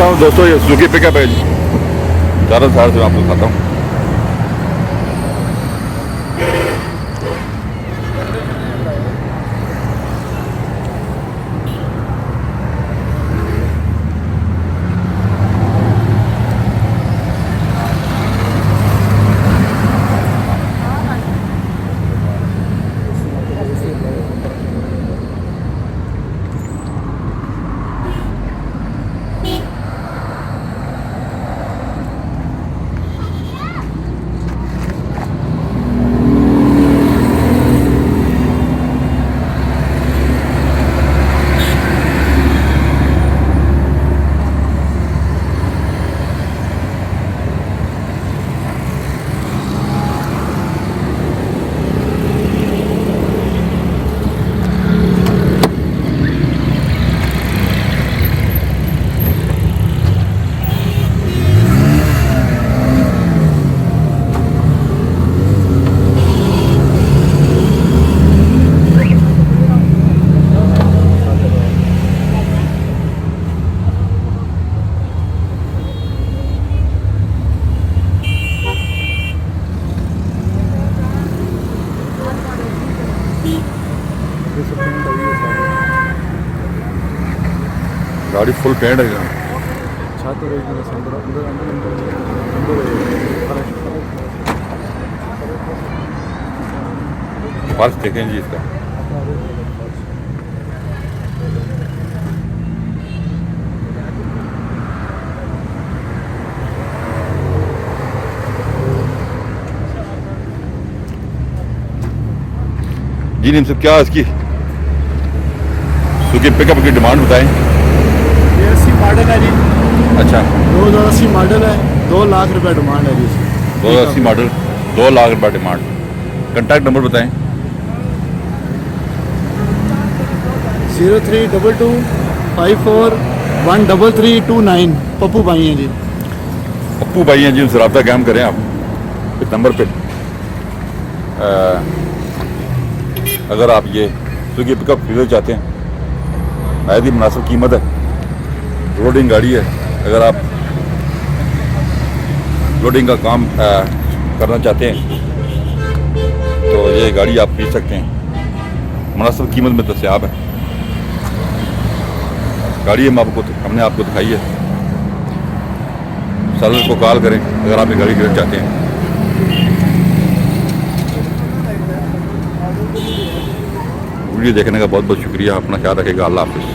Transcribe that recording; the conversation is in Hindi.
दिखाता हूँ दोस्तों, ये सुजुकी पिकअप है जी, चारों साइड से मैं आपको दिखाता हूँ। गाड़ी फुल पेंट है यहाँ। फर्श देखें जी इसका। जी नीम साहब, क्या इसकी सुजुकी पिकअप की डिमांड बताएं। ये 80 मॉडल है जी। अच्छा, 2080 मॉडल है, 2 लाख रुपए डिमांड है जी इसकी। 2080 मॉडल, 2 लाख रुपये डिमांड। कॉन्टैक्ट नंबर बताएं। 0322541339। पप्पू भाई हैं जी। पप्पू भाई हैं जी, उनसे रब्ता कायम करें आप इस नंबर पे। अगर आप ये सुजुकी पिकअप खरीदना चाहते हैं, बहुत ही मुनासिब कीमत है, लोडिंग गाड़ी है। अगर आप लोडिंग का काम करना चाहते हैं तो ये गाड़ी आप खरीद सकते हैं, मुनासिब कीमत में दस्तयाब है। गाड़ी हमने आपको दिखाई है। सेलर को कॉल करें अगर आप ये गाड़ी खरीदना चाहते हैं। वीडियो देखने का बहुत बहुत शुक्रिया। अपना ख्याल रखेगा। अल्लाह हाफिज़।